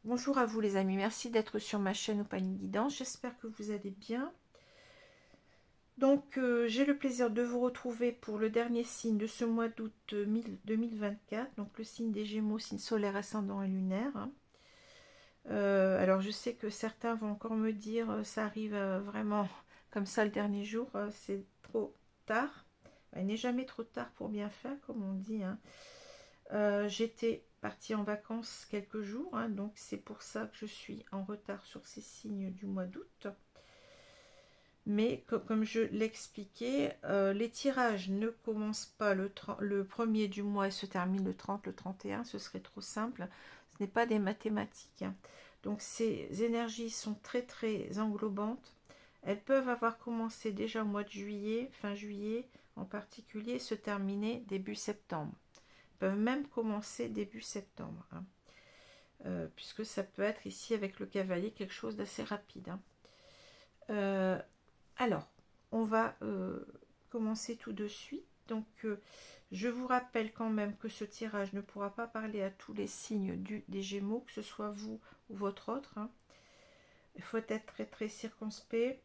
Bonjour à vous les amis, merci d'être sur ma chaîne Au Panier Guidance, j'espère que vous allez bien. Donc j'ai le plaisir de vous retrouver pour le dernier signe de ce mois d'août 2024, donc le signe des Gémeaux, signe solaire, ascendant et lunaire. Alors je sais que certains vont encore me dire ça arrive vraiment comme ça le dernier jour, c'est trop tard. Il n'est jamais trop tard pour bien faire, comme on dit, hein. J'étais partie en vacances quelques jours, hein, donc c'est pour ça que je suis en retard sur ces signes du mois d'août. Mais comme je l'expliquais, les tirages ne commencent pas le 1er du mois et se terminent le 30, le 31, ce serait trop simple. Ce n'est pas des mathématiques, hein. Donc ces énergies sont très très englobantes. Elles peuvent avoir commencé déjà au mois de juillet, fin juillet en particulier, et se terminer début septembre. Peuvent même commencer début septembre, hein. Puisque ça peut être ici avec le cavalier quelque chose d'assez rapide, hein. Alors on va commencer tout de suite. Donc je vous rappelle quand même que ce tirage ne pourra pas parler à tous les signes des Gémeaux, que ce soit vous ou votre autre, hein. Il faut être très très circonspect.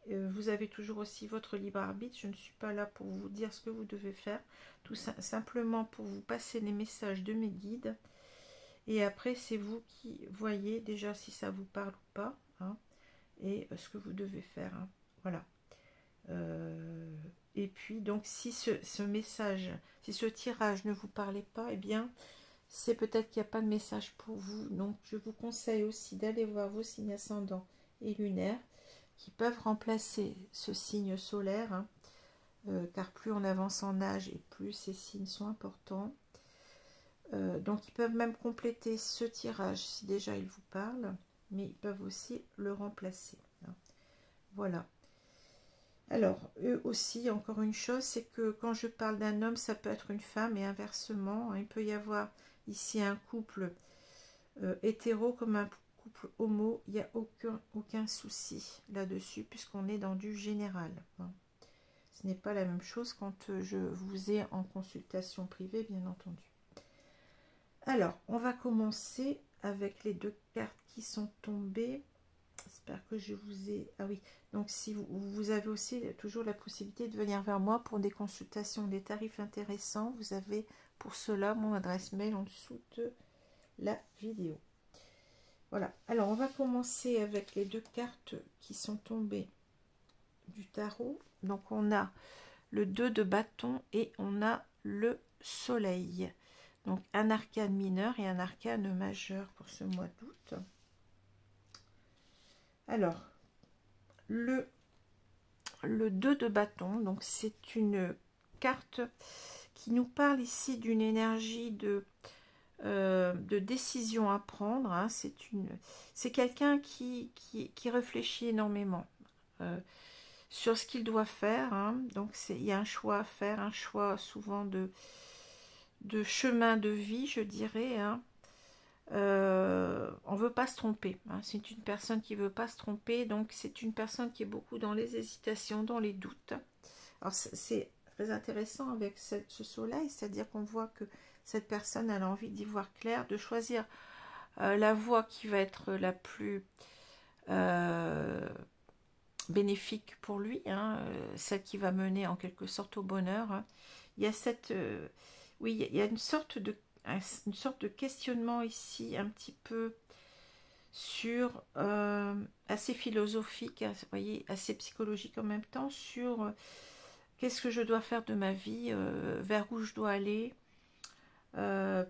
Vous avez toujours aussi votre libre arbitre. Je ne suis pas là pour vous dire ce que vous devez faire, tout simplement pour vous passer les messages de mes guides. Et après, c'est vous qui voyez déjà si ça vous parle ou pas, hein, et ce que vous devez faire, hein. Voilà. Et puis, donc, si ce message, si ce tirage ne vous parlait pas, eh bien, c'est peut-être qu'il n'y a pas de message pour vous. Donc, je vous conseille aussi d'aller voir vos signes ascendants et lunaires, qui peuvent remplacer ce signe solaire, hein, car plus on avance en âge et plus ces signes sont importants. Donc ils peuvent même compléter ce tirage si déjà ils vous parlent, mais ils peuvent aussi le remplacer, hein. Voilà. Alors eux aussi, encore une chose, c'est que quand je parle d'un homme, ça peut être une femme et inversement, hein. Il peut y avoir ici un couple hétéro comme un couple homo, il n'y a aucun souci là-dessus, puisqu'on est dans du général, hein. Ce n'est pas la même chose quand je vous ai en consultation privée, bien entendu. Alors, on va commencer avec les deux cartes qui sont tombées. J'espère que je vous ai... Ah oui, donc si vous avez aussi toujours la possibilité de venir vers moi pour des consultations, des tarifs intéressants. Vous avez pour cela mon adresse mail en dessous de la vidéo. Voilà, alors on va commencer avec les deux cartes qui sont tombées du tarot. Donc on a le 2 de bâton et on a le soleil. Donc un arcane mineur et un arcane majeur pour ce mois d'août. Alors, le 2 de bâton, donc c'est une carte qui nous parle ici d'une énergie de décision à prendre, hein. C'est quelqu'un qui réfléchit énormément sur ce qu'il doit faire, hein. Donc il y a un choix à faire, un choix souvent de chemin de vie, je dirais, hein. On veut pas se tromper, hein. C'est une personne qui veut pas se tromper, donc c'est une personne qui est beaucoup dans les hésitations, dans les doutes. Alors c'est très intéressant avec ce soleil, c'est-à-dire qu'on voit que cette personne a envie d'y voir clair, de choisir la voie qui va être la plus bénéfique pour lui, hein, celle qui va mener en quelque sorte au bonheur, hein. Il y a cette... oui, il y a une sorte de questionnement ici, un petit peu sur... assez philosophique, hein, vous voyez, assez psychologique en même temps, sur... qu'est-ce que je dois faire de ma vie, vers où je dois aller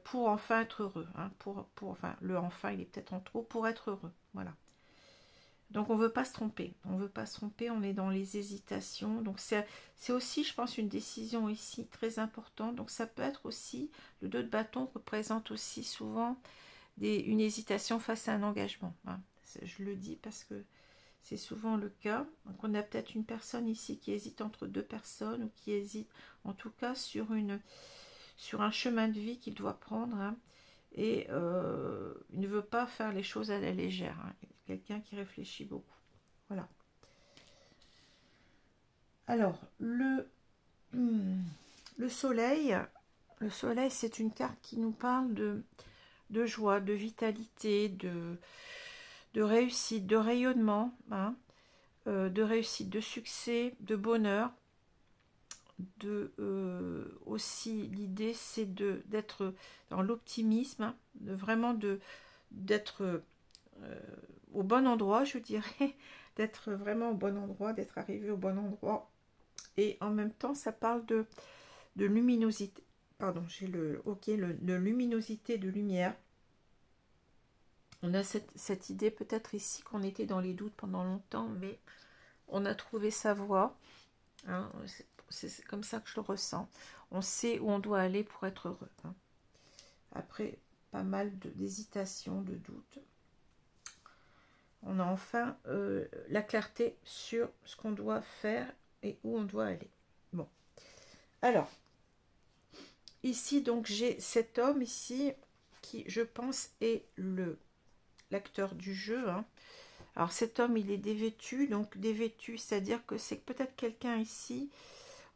pour enfin être heureux, hein, enfin, le enfin, il est peut-être en trop, pour être heureux, voilà. Donc on ne veut pas se tromper, on veut pas se tromper, on est dans les hésitations. Donc c'est aussi, je pense, une décision ici très importante. Donc ça peut être aussi, le 2 de bâton représente aussi souvent une hésitation face à un engagement. Hein. Je le dis parce que c'est souvent le cas. Donc on a peut-être une personne ici qui hésite entre deux personnes, ou qui hésite en tout cas sur un chemin de vie qu'il doit prendre. Hein. Et il ne veut pas faire les choses à la légère. Hein. Quelqu'un qui réfléchit beaucoup. Voilà. Alors, le soleil, c'est une carte qui nous parle de joie, de vitalité, de réussite, de rayonnement, hein, de réussite, de succès, de bonheur. Aussi, l'idée, c'est d'être dans l'optimisme, hein, d'être au bon endroit, je dirais, d'être vraiment au bon endroit, d'être arrivé au bon endroit. Et en même temps, ça parle de luminosité. Pardon, j'ai de luminosité, de lumière. On a cette idée peut-être ici qu'on était dans les doutes pendant longtemps, mais on a trouvé sa voie. Hein, c'est comme ça que je le ressens. On sait où on doit aller pour être heureux. Hein. Après pas mal d'hésitation, de doutes. On a enfin la clarté sur ce qu'on doit faire et où on doit aller. Bon. Alors, ici, donc, j'ai cet homme ici qui, je pense, est l'acteur du jeu. Hein. Alors, cet homme, il est dévêtu. Donc, dévêtu, c'est-à-dire que c'est peut-être quelqu'un ici.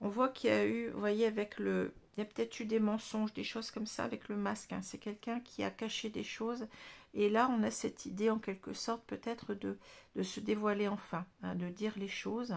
On voit qu'il y a eu, vous voyez, il y a peut-être eu des mensonges, des choses comme ça avec le masque. Hein. C'est quelqu'un qui a caché des choses. Et là, on a cette idée, en quelque sorte, peut-être de se dévoiler enfin, hein, de dire les choses.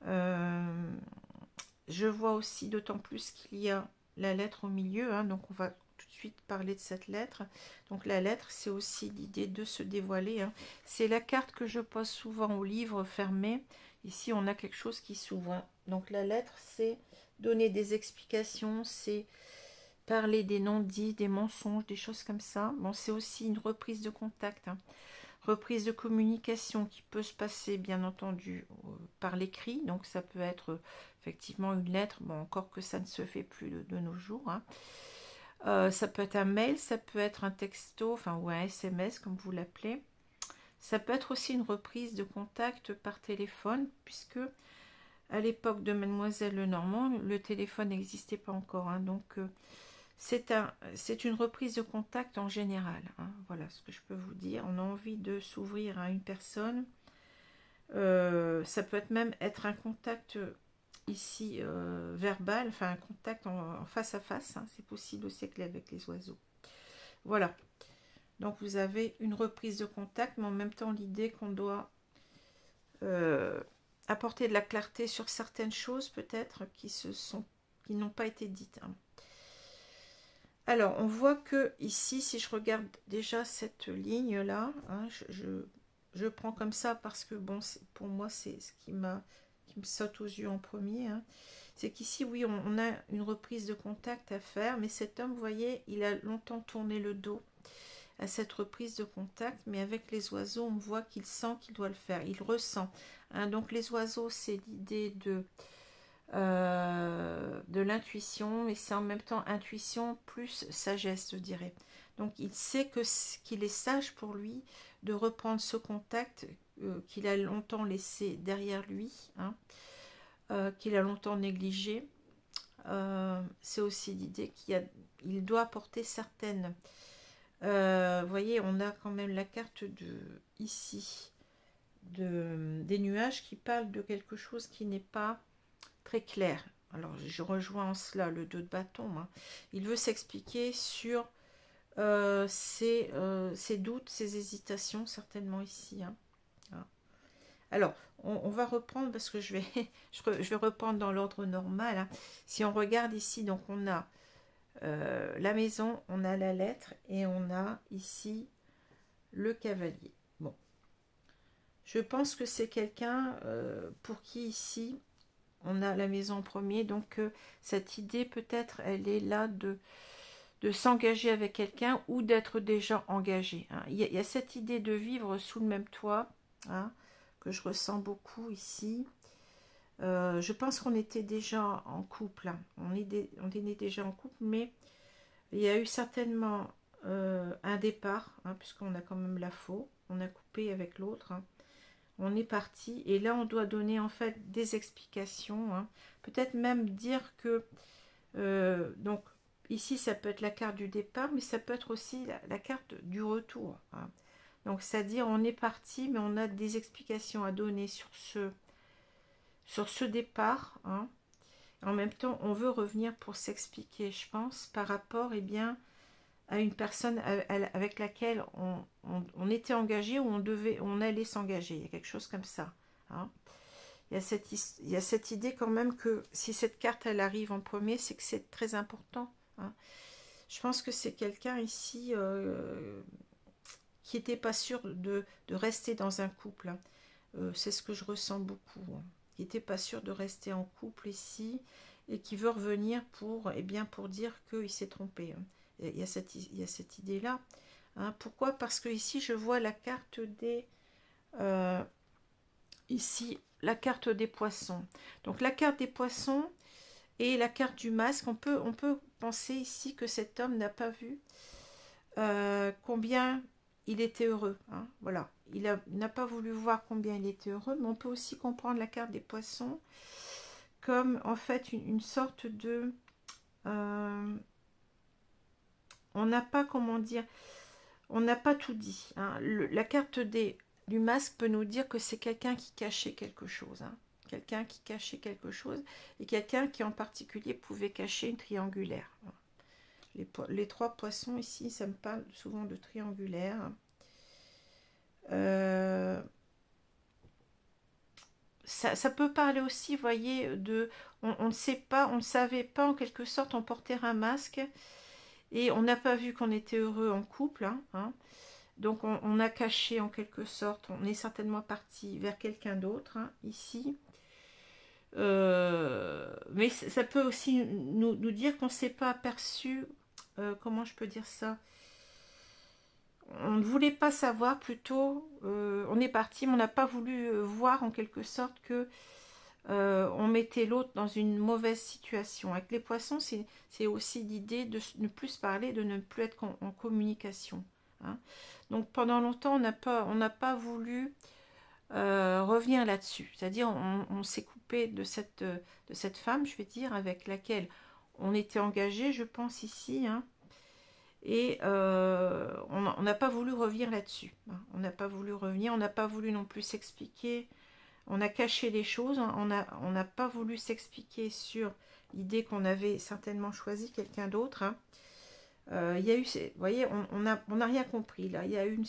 Je vois aussi d'autant plus qu'il y a la lettre au milieu. Hein, donc, on va tout de suite parler de cette lettre. Donc, la lettre, c'est aussi l'idée de se dévoiler. Hein. C'est la carte que je pose souvent au livre fermé. Ici, on a quelque chose qui s'ouvre. Donc, la lettre, c'est donner des explications, c'est parler des non-dits, des mensonges, des choses comme ça. Bon, c'est aussi une reprise de contact, hein. Reprise de communication qui peut se passer, bien entendu, par l'écrit. Donc, ça peut être effectivement une lettre, bon, encore que ça ne se fait plus de nos jours. Hein. Ça peut être un mail, ça peut être un texto, enfin, ou un SMS, comme vous l'appelez. Ça peut être aussi une reprise de contact par téléphone, puisque à l'époque de Mademoiselle Lenormand, le téléphone n'existait pas encore. Hein, donc, c'est une reprise de contact en général. Hein, voilà ce que je peux vous dire. On a envie de s'ouvrir à une personne. Ça peut même être un contact ici verbal, enfin un contact en face à face. Hein, c'est possible aussi avec les oiseaux. Voilà. Donc vous avez une reprise de contact, mais en même temps l'idée qu'on doit apporter de la clarté sur certaines choses peut-être qui n'ont pas été dites. Hein. Alors on voit que ici, si je regarde déjà cette ligne là, hein, je prends comme ça parce que bon, pour moi c'est ce qui me saute aux yeux en premier. Hein. C'est qu'ici, oui, on a une reprise de contact à faire, mais cet homme, vous voyez, il a longtemps tourné le dos à cette reprise de contact, mais avec les oiseaux, on voit qu'il sent qu'il doit le faire, il ressent. Hein, donc les oiseaux, c'est l'idée de l'intuition, mais c'est en même temps intuition plus sagesse, je dirais. Donc il sait qu'il est sage pour lui de reprendre ce contact qu'il a longtemps laissé derrière lui, hein, qu'il a longtemps négligé. C'est aussi l'idée qu'il doit apporter certaines... vous voyez, on a quand même la carte ici des nuages qui parlent de quelque chose qui n'est pas très clair. Alors, je rejoins en cela le 2 de bâton. Hein. Il veut s'expliquer sur ses doutes, ses hésitations, certainement ici. Hein. Hein. Alors, on va reprendre, parce que je vais reprendre dans l'ordre normal. Hein. Si on regarde ici, donc on a la maison, on a la lettre et on a ici le cavalier. Bon, je pense que c'est quelqu'un pour qui ici on a la maison en premier, donc cette idée peut-être elle est là de s'engager avec quelqu'un ou d'être déjà engagé. Hein. Il y a cette idée de vivre sous le même toit que je ressens beaucoup ici. Je pense qu'on était déjà en couple, on est déjà en couple, mais il y a eu certainement un départ, puisqu'on a quand même la faux, on a coupé avec l'autre, on est parti, et là on doit donner en fait des explications, peut-être même dire que, donc ici ça peut être la carte du départ, mais ça peut être aussi la carte du retour, donc c'est-à-dire on est parti, mais on a des explications à donner sur ce départ, En même temps, on veut revenir pour s'expliquer, je pense, par rapport à une personne avec laquelle on était engagé ou on allait s'engager. Il y a quelque chose comme ça. Il y a cette idée quand même que si cette carte elle arrive en premier, c'est que c'est très important. Je pense que c'est quelqu'un ici qui n'était pas sûr de rester dans un couple. C'est ce que je ressens beaucoup. Qui n'était pas sûr de rester en couple ici et qui veut revenir pour dire qu'il s'est trompé. Il y a cette idée-là. Pourquoi? Parce que ici, je vois la carte des... ici, la carte des poissons. Donc, la carte des poissons et la carte du masque, on peut penser ici que cet homme n'a pas vu combien il était heureux. Voilà. Il n'a pas voulu voir combien il était heureux, mais on peut aussi comprendre la carte des poissons comme en fait une sorte de... on n'a pas, comment dire, on n'a pas tout dit. La carte du masque peut nous dire que c'est quelqu'un qui cachait quelque chose. Quelqu'un qui cachait quelque chose et quelqu'un qui en particulier pouvait cacher une triangulaire. Les trois poissons ici, ça me parle souvent de triangulaire. Ça peut parler aussi, vous voyez, de... On ne sait pas, on ne savait pas en quelque sorte, on portait un masque et on n'a pas vu qu'on était heureux en couple. Donc on a caché en quelque sorte, on est certainement parti vers quelqu'un d'autre ici. Mais ça peut aussi nous dire qu'on ne s'est pas aperçu, comment je peux dire ça, on ne voulait pas savoir plutôt, on est parti, mais on n'a pas voulu voir en quelque sorte que on mettait l'autre dans une mauvaise situation. Avec les poissons, c'est aussi l'idée de ne plus se parler, de ne plus être en communication. Donc pendant longtemps, on n'a pas voulu revenir là-dessus. C'est-à-dire, on s'est coupé de cette femme, je vais dire, avec laquelle on était engagé, je pense ici, et on n'a pas voulu revenir là-dessus. On n'a pas voulu revenir, on n'a pas voulu non plus s'expliquer. On a caché les choses, on n'a pas voulu s'expliquer sur l'idée qu'on avait certainement choisi quelqu'un d'autre. Il y a eu, vous voyez, on n'a rien compris là. Il y a eu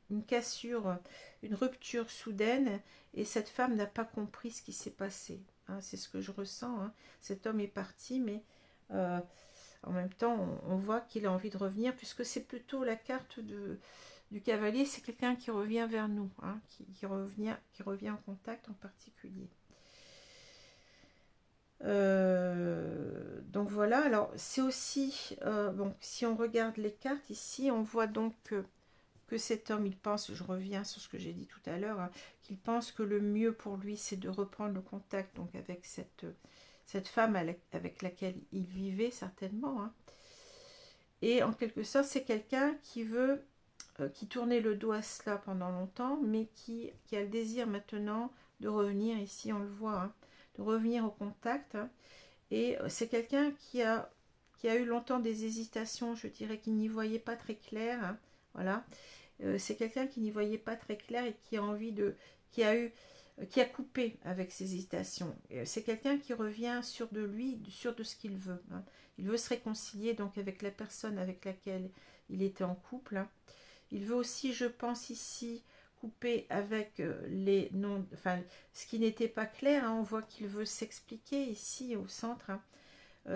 une cassure, une rupture soudaine, et cette femme n'a pas compris ce qui s'est passé. C'est ce que je ressens. Cet homme est parti, mais en même temps, on voit qu'il a envie de revenir, puisque c'est plutôt la carte du cavalier, c'est quelqu'un qui revient vers nous, qui revient en contact en particulier. Donc voilà, alors c'est aussi, bon, si on regarde les cartes ici, on voit donc que cet homme, il pense, je reviens sur ce que j'ai dit tout à l'heure, qu'il pense que le mieux pour lui, c'est de reprendre le contact donc avec cette femme avec laquelle il vivait certainement. Et en quelque sorte, c'est quelqu'un qui veut, qui tournait le dos à cela pendant longtemps, mais qui a le désir maintenant de revenir, ici on le voit, de revenir au contact. Et c'est quelqu'un qui a eu longtemps des hésitations, je dirais qu'il n'y voyait pas très clair. Voilà. C'est quelqu'un qui n'y voyait pas très clair et qui a envie de... qui a coupé avec ses hésitations. C'est quelqu'un qui revient sûr de lui, sûr de ce qu'il veut. Il veut se réconcilier donc avec la personne avec laquelle il était en couple. Il veut aussi, je pense ici, couper avec les noms, enfin, ce qui n'était pas clair. On voit qu'il veut s'expliquer ici au centre.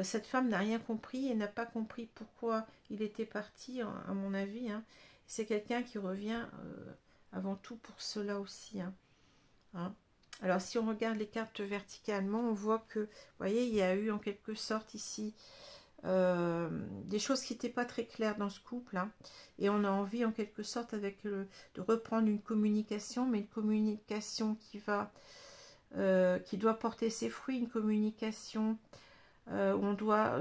Cette femme n'a rien compris et n'a pas compris pourquoi il était parti, à mon avis. C'est quelqu'un qui revient avant tout pour cela aussi. Alors si on regarde les cartes verticalement, on voit que, vous voyez, il y a eu en quelque sorte ici des choses qui n'étaient pas très claires dans ce couple, hein, et on a envie en quelque sorte de reprendre une communication, mais une communication qui doit porter ses fruits, une communication où on doit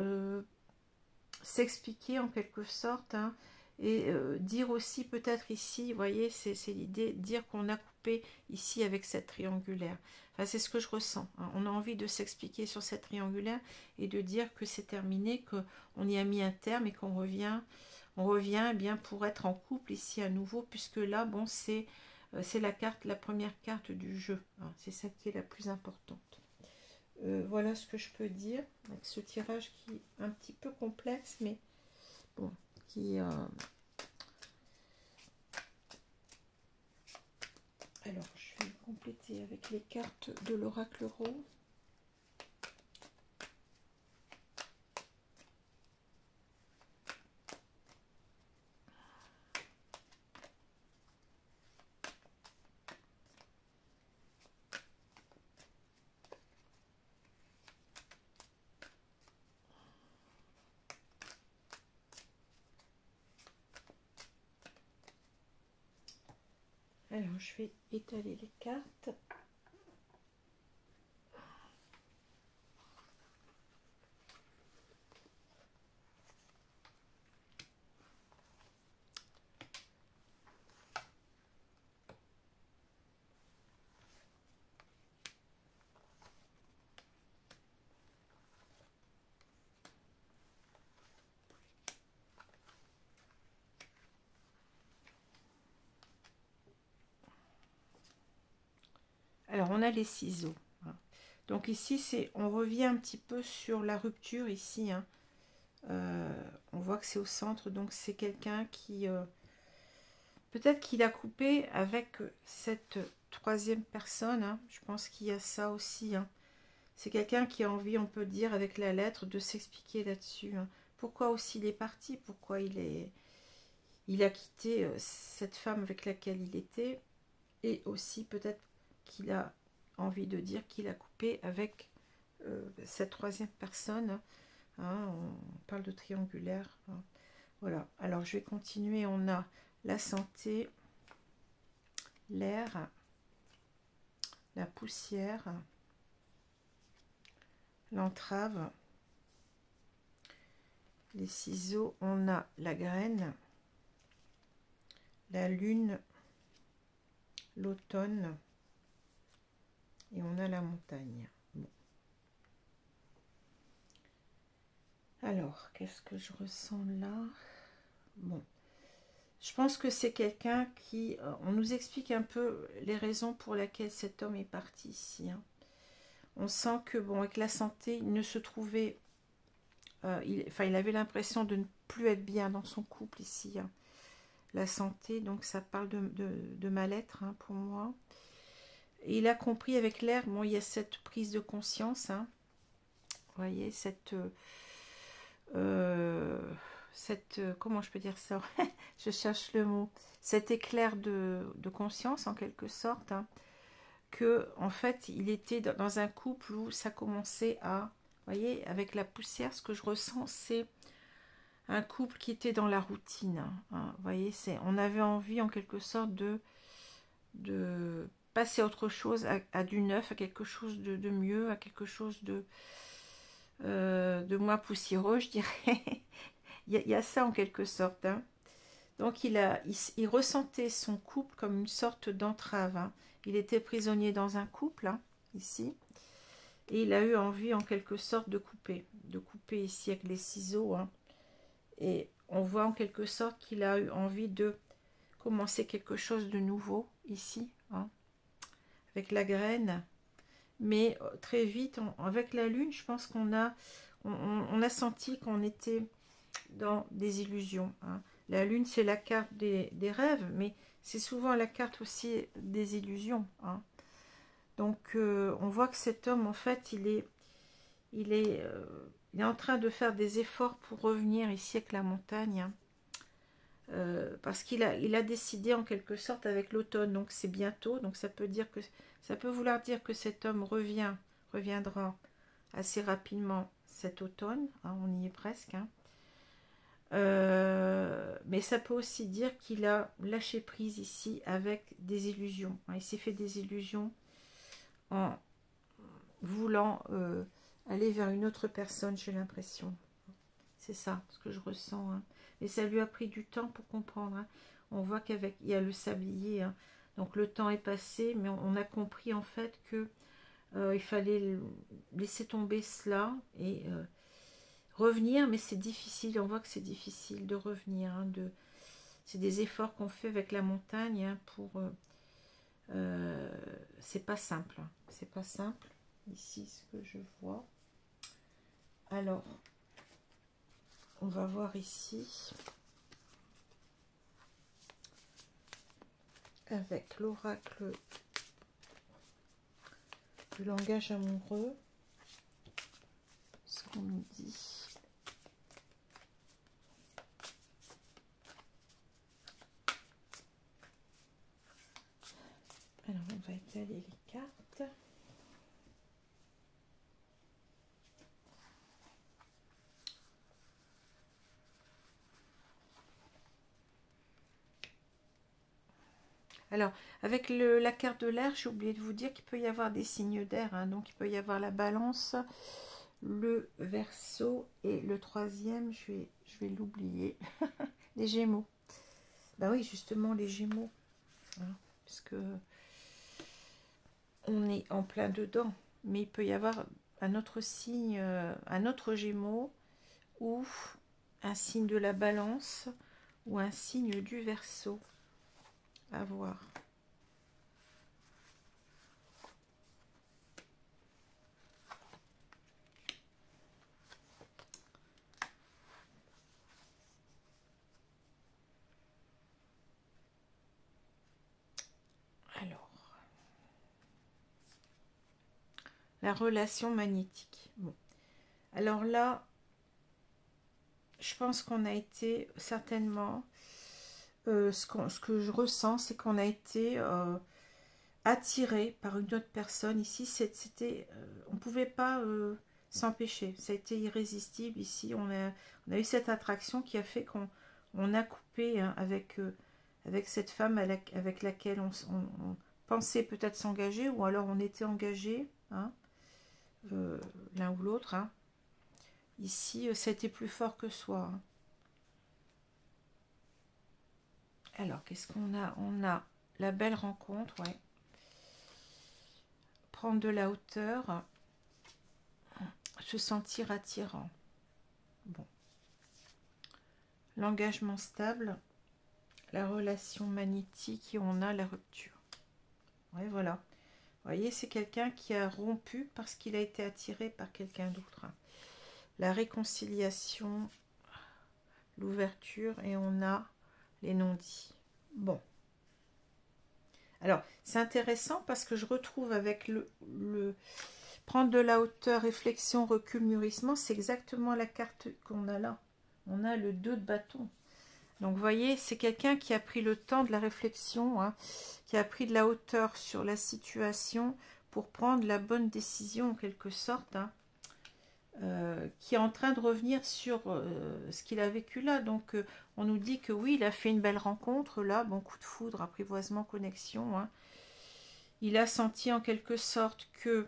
s'expliquer en quelque sorte, hein, et dire aussi peut-être ici, vous voyez, c'est l'idée, dire qu'on a coupé ici avec cette triangulaire. Enfin, c'est ce que je ressens, hein. On a envie de s'expliquer sur cette triangulaire et de dire que c'est terminé, qu'on y a mis un terme et qu'on revient, eh bien pour être en couple ici à nouveau, puisque là, bon, c'est la première carte du jeu, hein. C'est ça qui est la plus importante. Voilà ce que je peux dire avec ce tirage qui est un petit peu complexe, mais bon, qui... Alors, je vais compléter avec les cartes de l'oracle Rot. Alors, je vais étaler les cartes. Alors, on a les ciseaux, hein. Donc ici, on revient un petit peu sur la rupture ici, hein. On voit que c'est au centre, donc c'est quelqu'un qui... peut-être qu'il a coupé avec cette troisième personne, hein. Je pense qu'il y a ça aussi, hein. C'est quelqu'un qui a envie, on peut dire, avec la lettre, de s'expliquer là-dessus, hein. Pourquoi aussi il est parti, pourquoi il a quitté cette femme avec laquelle il était, et aussi peut-être qu'il a envie de dire qu'il a coupé avec cette troisième personne, hein. On parle de triangulaire, hein. Voilà, alors je vais continuer. On a la santé, l'air, la poussière, l'entrave, les ciseaux, on a la graine, la lune, l'automne, et on a la montagne. Bon. Alors, qu'est-ce que je ressens là? Bon, je pense que c'est quelqu'un qui... on nous explique un peu les raisons pour lesquelles cet homme est parti ici, hein. On sent que, bon, avec la santé, il ne se trouvait... il avait l'impression de ne plus être bien dans son couple ici, hein. La santé, donc ça parle de mal-être, hein, pour moi. Et il a compris avec l'air, bon, il y a cette prise de conscience, hein. Vous voyez, comment je peux dire ça? Je cherche le mot. Cet éclair de conscience, en quelque sorte, hein, que, en fait, il était dans un couple où ça commençait à... Vous voyez, avec la poussière, ce que je ressens, c'est un couple qui était dans la routine, hein. Vous voyez, on avait envie, en quelque sorte, de passer à autre chose, à du neuf, à quelque chose de mieux, à quelque chose de moins poussiéreux, je dirais. il y a ça en quelque sorte, hein. Donc il ressentait son couple comme une sorte d'entrave, hein. Il était prisonnier dans un couple, hein, ici, et il a eu envie en quelque sorte de couper ici avec les ciseaux, hein. Et on voit en quelque sorte qu'il a eu envie de commencer quelque chose de nouveau ici, hein, avec la graine. Mais très vite, avec la lune, je pense qu'on a senti qu'on était dans des illusions, hein. La lune, c'est la carte des rêves, mais c'est souvent la carte aussi des illusions, hein. Donc, on voit que cet homme, en fait, il est en train de faire des efforts pour revenir ici avec la montagne, hein. Parce qu'il a décidé en quelque sorte avec l'automne, donc c'est bientôt, donc ça peut vouloir dire que cet homme reviendra assez rapidement cet automne, hein, on y est presque. Hein. Mais ça peut aussi dire qu'il a lâché prise ici avec des illusions. Hein. Il s'est fait des illusions en voulant aller vers une autre personne, j'ai l'impression. C'est ça, ce que je ressens. Hein. Et ça lui a pris du temps pour comprendre. Hein. On voit qu'avec, il y a le sablier. Hein. Donc le temps est passé, mais on a compris en fait que il fallait laisser tomber cela et revenir. Mais c'est difficile. On voit que c'est difficile de revenir. Hein, c'est des efforts qu'on fait avec la montagne hein, pour. C'est pas simple. Hein. C'est pas simple. Ici, ce que je vois. Alors. On va voir ici, avec l'oracle du langage amoureux, ce qu'on nous dit. Alors, on va étaler les cartes. Alors, avec la carte de l'air, j'ai oublié de vous dire qu'il peut y avoir des signes d'air. Hein, donc, il peut y avoir la balance, le verseau et le troisième, je vais l'oublier, les gémeaux. Bah oui, justement, les gémeaux. Hein, parce que on est en plein dedans. Mais il peut y avoir un autre signe, un autre gémeaux ou un signe de la balance ou un signe du verseau. À voir. Alors, la relation magnétique. Bon. Alors là, je pense qu'on a été certainement, ce que je ressens, c'est qu'on a été attiré par une autre personne. Ici, c'était, on ne pouvait pas s'empêcher. Ça a été irrésistible. Ici, on a eu cette attraction qui a fait qu'on a coupé hein, avec cette femme avec laquelle on pensait peut-être s'engager, ou alors on était engagé, hein, l'un ou l'autre. Hein. Ici, c'était plus fort que soi. Hein. Alors, qu'est-ce qu'on a? On a la belle rencontre, ouais. Prendre de la hauteur, se sentir attirant. Bon. L'engagement stable, la relation magnétique et on a la rupture. Ouais, voilà. Vous voyez, c'est quelqu'un qui a rompu parce qu'il a été attiré par quelqu'un d'autre. La réconciliation, l'ouverture et on a les non-dits. Bon. Alors, c'est intéressant parce que je retrouve avec le prendre de la hauteur, réflexion, recul, mûrissement, c'est exactement la carte qu'on a là. On a le 2 de bâton. Donc, vous voyez, c'est quelqu'un qui a pris le temps de la réflexion, hein, qui a pris de la hauteur sur la situation pour prendre la bonne décision, en quelque sorte, hein, qui est en train de revenir sur ce qu'il a vécu là. Donc, on nous dit que oui, il a fait une belle rencontre, là, bon coup de foudre, apprivoisement, connexion. Hein. Il a senti en quelque sorte que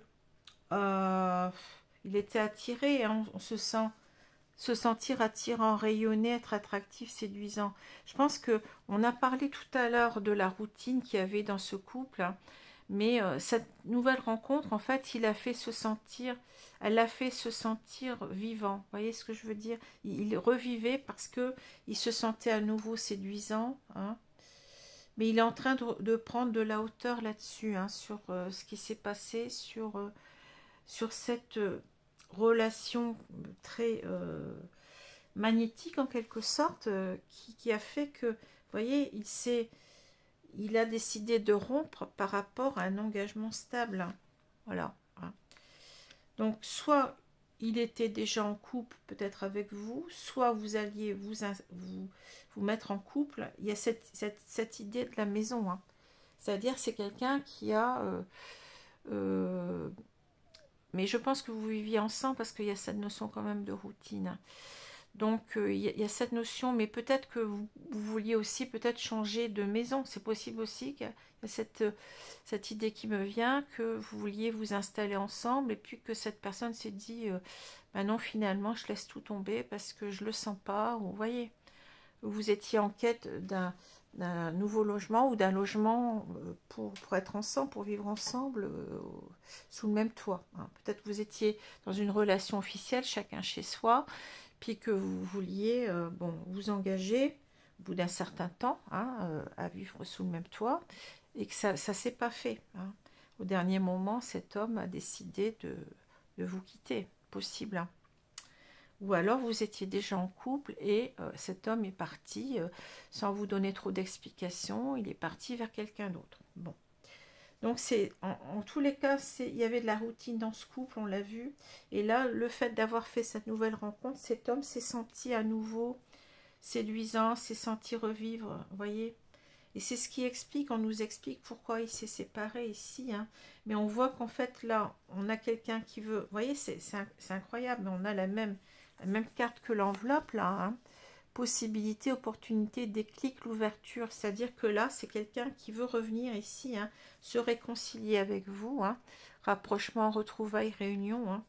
il était attiré, hein, on se sentir attirant, rayonner, être attractif, séduisant. Je pense que on a parlé tout à l'heure de la routine qu'il y avait dans ce couple, hein, mais cette nouvelle rencontre, en fait, elle l'a fait se sentir vivant. Vous voyez ce que je veux dire? Il revivait parce que il se sentait à nouveau séduisant, hein, mais il est en train de prendre de la hauteur là-dessus, hein, sur ce qui s'est passé, sur cette relation très magnétique en quelque sorte, qui a fait que, vous voyez, il a décidé de rompre par rapport à un engagement stable. Hein. Voilà. Hein. Donc, soit il était déjà en couple, peut-être avec vous, soit vous alliez vous mettre en couple. Il y a cette idée de la maison. Hein. C'est-à-dire, c'est quelqu'un qui a mais je pense que vous viviez ensemble parce qu'il y a cette notion quand même de routine. Donc, il y a cette notion, mais peut-être que vous vouliez aussi peut-être changer de maison. C'est possible aussi qu'il y a cette idée qui me vient, que vous vouliez vous installer ensemble et puis que cette personne s'est dit, bah non, finalement, je laisse tout tomber parce que je le sens pas. Ou, vous voyez, vous étiez en quête d'un nouveau logement ou d'un logement pour être ensemble, pour vivre ensemble sous le même toit. Hein. Peut-être que vous étiez dans une relation officielle, chacun chez soi, puis que vous vouliez bon, vous engager au bout d'un certain temps hein, à vivre sous le même toit, et que ça ne s'est pas fait. Hein. Au dernier moment, cet homme a décidé de vous quitter, possible. Hein. Ou alors vous étiez déjà en couple et cet homme est parti sans vous donner trop d'explications, il est parti vers quelqu'un d'autre. Bon. Donc c'est en tous les cas, il y avait de la routine dans ce couple, on l'a vu. Et là, le fait d'avoir fait cette nouvelle rencontre, cet homme s'est senti à nouveau séduisant, s'est senti revivre, vous voyez. Et c'est ce qui explique, on nous explique pourquoi il s'est séparé ici. Hein. Mais on voit qu'en fait là, on a quelqu'un qui veut, vous voyez, c'est incroyable, on a la même carte que l'enveloppe là. Hein. Possibilité, opportunité, déclic, l'ouverture. C'est-à-dire que là, c'est quelqu'un qui veut revenir ici, hein, se réconcilier avec vous. Hein, rapprochement, retrouvailles, réunion. Hein.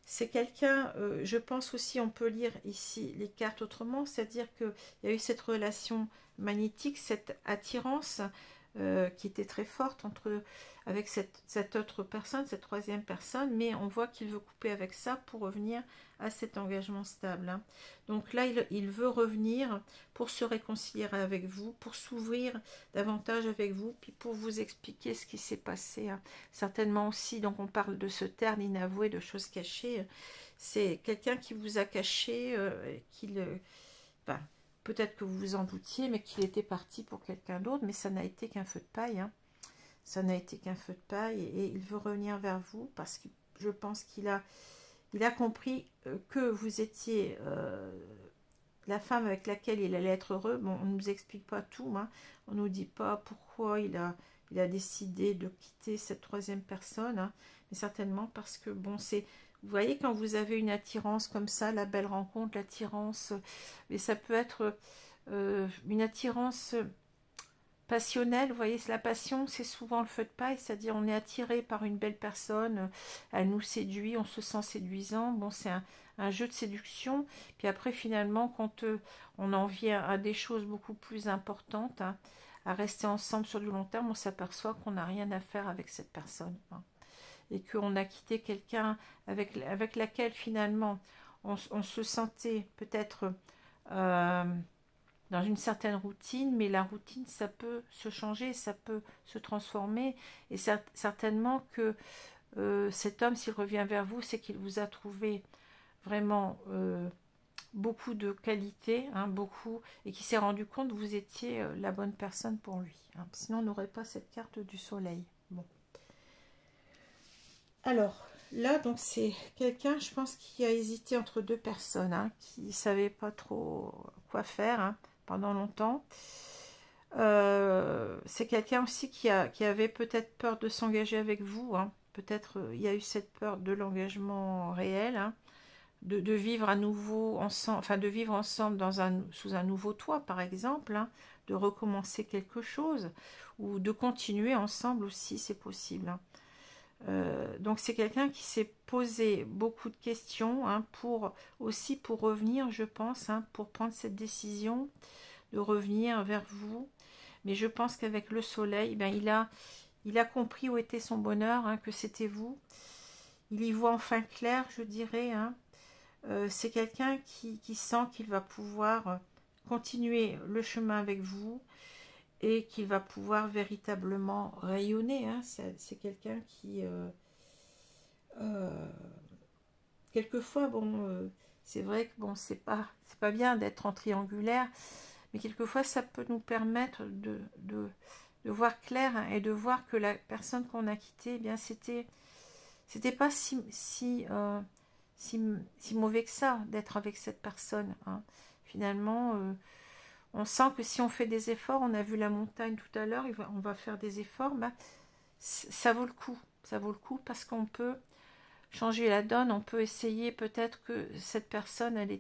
C'est quelqu'un, je pense aussi, on peut lire ici les cartes autrement, c'est-à-dire qu'il y a eu cette relation magnétique, cette attirance qui était très forte avec cette autre personne, cette troisième personne, mais on voit qu'il veut couper avec ça pour revenir à cet engagement stable. Hein. Donc là, il veut revenir pour se réconcilier avec vous, pour s'ouvrir davantage avec vous, puis pour vous expliquer ce qui s'est passé. Hein. Certainement aussi, donc on parle de ce terne inavoué, de choses cachées. C'est quelqu'un qui vous a caché, enfin, peut-être que vous vous en doutiez, mais qu'il était parti pour quelqu'un d'autre, mais ça n'a été qu'un feu de paille. Hein. Ça n'a été qu'un feu de paille, et il veut revenir vers vous parce que je pense qu'il a compris que vous étiez la femme avec laquelle il allait être heureux. Bon, on ne nous explique pas tout, hein. On ne nous dit pas pourquoi il a décidé de quitter cette troisième personne, hein. Mais certainement parce que, bon, vous voyez, quand vous avez une attirance comme ça, la belle rencontre, l'attirance, mais ça peut être une attirance passionnelle, vous voyez, la passion, c'est souvent le feu de paille, c'est-à-dire on est attiré par une belle personne, elle nous séduit, on se sent séduisant, bon, c'est un jeu de séduction, puis après, finalement, quand on en vient à des choses beaucoup plus importantes, hein, à rester ensemble sur du long terme, on s'aperçoit qu'on n'a rien à faire avec cette personne, hein, et qu'on a quitté quelqu'un avec laquelle, finalement, on se sentait peut-être dans une certaine routine, mais la routine, ça peut se changer, ça peut se transformer, et certainement que cet homme, s'il revient vers vous, c'est qu'il vous a trouvé vraiment beaucoup de qualités, hein, beaucoup, et qui s'est rendu compte que vous étiez la bonne personne pour lui. Hein. Sinon, on n'aurait pas cette carte du soleil. Bon. Alors, là, donc, c'est quelqu'un, je pense, qui a hésité entre deux personnes, hein, qui ne savait pas trop quoi faire, hein, pendant longtemps. C'est quelqu'un aussi qui avait peut-être peur de s'engager avec vous. Hein. Peut-être il y a eu cette peur de l'engagement réel, hein, de vivre à nouveau ensemble, enfin de vivre ensemble sous un nouveau toit, par exemple, hein, de recommencer quelque chose ou de continuer ensemble aussi, c'est possible. Hein. Donc c'est quelqu'un qui s'est posé beaucoup de questions, hein, pour revenir, je pense, hein, pour prendre cette décision de revenir vers vous. Mais je pense qu'avec le soleil, ben, il a compris où était son bonheur, hein, que c'était vous. Il y voit enfin clair, je dirais. Hein. C'est quelqu'un qui sent qu'il va pouvoir continuer le chemin avec vous et qu'il va pouvoir véritablement rayonner. Hein. C'est quelqu'un qui... quelquefois, bon, c'est vrai que bon, c'est pas bien d'être en triangulaire, mais quelquefois ça peut nous permettre de voir clair, hein, et de voir que la personne qu'on a quittée, eh bien c'était pas si mauvais que ça d'être avec cette personne. Hein. Finalement, on sent que si on fait des efforts, on a vu la montagne tout à l'heure, on va faire des efforts, ben, ça vaut le coup. Ça vaut le coup parce qu'on peut changer la donne, on peut essayer peut-être que cette personne, elle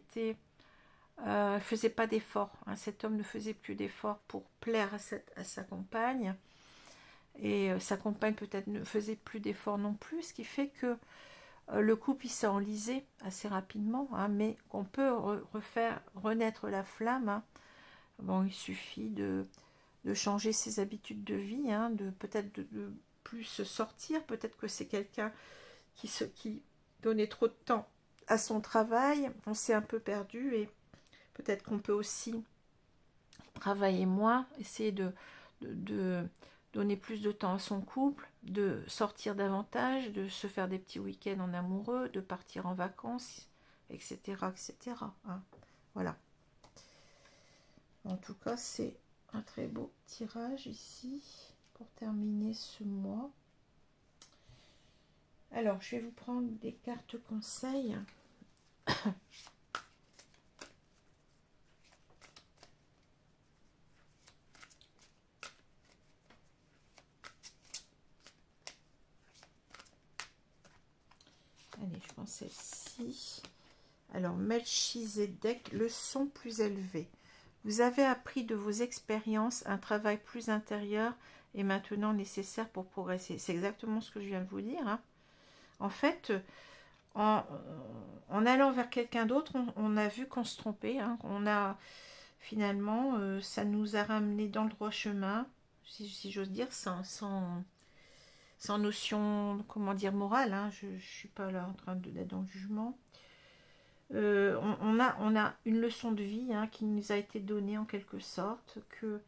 faisait pas d'efforts. Hein, cet homme ne faisait plus d'efforts pour plaire à sa compagne. Et sa compagne peut-être ne faisait plus d'efforts non plus, ce qui fait que le couple il s'est enlisé assez rapidement, hein, mais qu'on peut refaire renaître la flamme. Hein. Bon, il suffit de changer ses habitudes de vie, hein, de peut-être de plus sortir. Peut-être que c'est quelqu'un qui donnait trop de temps à son travail. On s'est un peu perdu et peut-être qu'on peut aussi travailler moins, essayer de donner plus de temps à son couple, de sortir davantage, de se faire des petits week-ends en amoureux, de partir en vacances, etc. etc. Hein. Voilà. En tout cas, c'est un très beau tirage ici pour terminer ce mois. Alors, je vais vous prendre des cartes conseils. Allez, je prends celle-ci. Alors, Melchizedek, leçon plus élevée. Vous avez appris de vos expériences un travail plus intérieur et maintenant nécessaire pour progresser. C'est exactement ce que je viens de vous dire. Hein. En fait, en allant vers quelqu'un d'autre, on a vu qu'on se trompait. Hein. On a finalement, ça nous a ramené dans le droit chemin, si j'ose dire, sans notion, comment dire, morale. Hein. Je ne suis pas là en train d'être dans le jugement. On a une leçon de vie hein, qui nous a été donnée en quelque sorte, que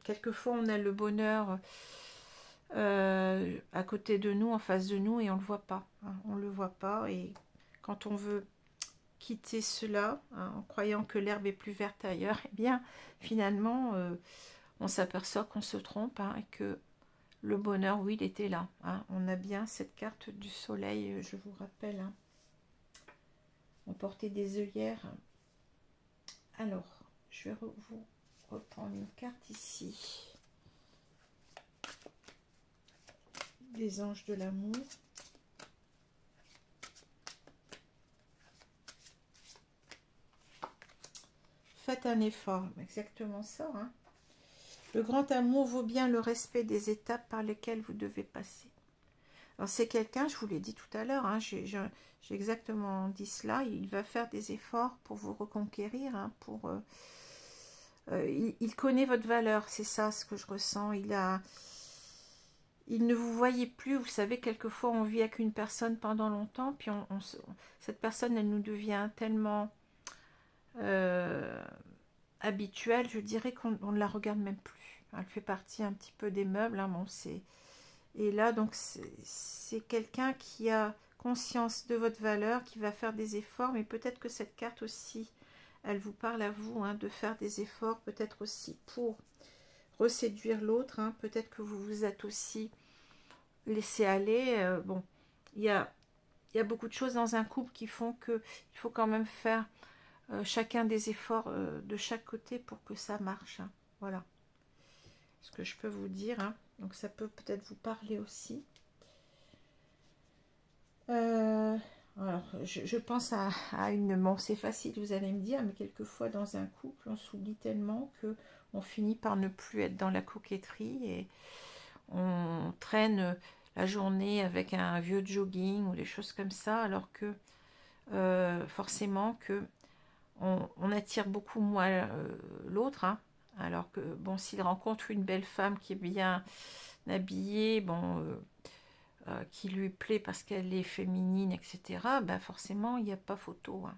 quelquefois on a le bonheur à côté de nous, en face de nous, et on ne le voit pas. Hein, on ne le voit pas, et quand on veut quitter cela, hein, en croyant que l'herbe est plus verte ailleurs, eh bien finalement on s'aperçoit qu'on se trompe hein, et que le bonheur, oui, il était là. Hein. On a bien cette carte du soleil, je vous rappelle. Hein. On portait des œillères. Alors, je vais vous reprendre une carte ici. Des anges de l'amour. Faites un effort, exactement ça. Hein. Le grand amour vaut bien le respect des étapes par lesquelles vous devez passer. Alors c'est quelqu'un, je vous l'ai dit tout à l'heure, hein, j'ai exactement dit cela, il va faire des efforts pour vous reconquérir, hein, il connaît votre valeur, c'est ça ce que je ressens, il ne vous voyait plus, vous savez, quelquefois on vit avec une personne pendant longtemps, puis cette personne elle nous devient tellement habituelle, je dirais qu'on ne la regarde même plus, elle fait partie un petit peu des meubles, hein, bon c'est... Et là, donc, c'est quelqu'un qui a conscience de votre valeur, qui va faire des efforts, mais peut-être que cette carte aussi, elle vous parle à vous, hein, de faire des efforts, peut-être aussi pour reséduire l'autre, hein, peut-être que vous vous êtes aussi laissé aller. Bon, il y a beaucoup de choses dans un couple qui font qu'il faut quand même faire chacun des efforts de chaque côté pour que ça marche. Hein, voilà ce que je peux vous dire, hein. Donc ça peut peut-être vous parler aussi. Alors, je pense à une... Bon, c'est facile, vous allez me dire, mais quelquefois dans un couple, on s'oublie tellement que on finit par ne plus être dans la coquetterie et on traîne la journée avec un vieux jogging ou des choses comme ça, alors que forcément que on attire beaucoup moins l'autre, hein. Alors que, bon, s'il rencontre une belle femme qui est bien habillée, bon, qui lui plaît parce qu'elle est féminine, etc., ben forcément, il n'y a pas photo. Hein.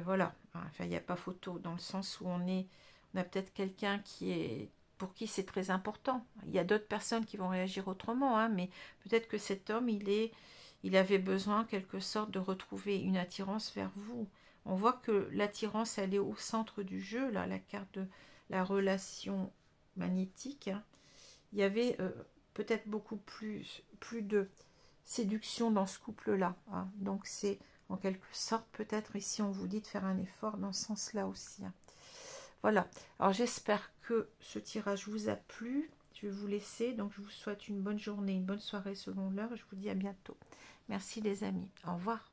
Voilà, enfin, il n'y a pas photo dans le sens où on a peut-être quelqu'un pour qui c'est très important. Il y a d'autres personnes qui vont réagir autrement, hein, mais peut-être que cet homme, il avait besoin, en quelque sorte, de retrouver une attirance vers vous. On voit que l'attirance, elle est au centre du jeu, là, la carte de la relation magnétique. Hein. Il y avait peut-être beaucoup plus de séduction dans ce couple-là. Hein. Donc c'est en quelque sorte, peut-être ici, on vous dit de faire un effort dans ce sens-là aussi. Hein. Voilà. Alors j'espère que ce tirage vous a plu. Je je vais vous laisser. Donc, je vous souhaite une bonne journée, une bonne soirée selon l'heure. Je vous dis à bientôt. Merci les amis. Au revoir.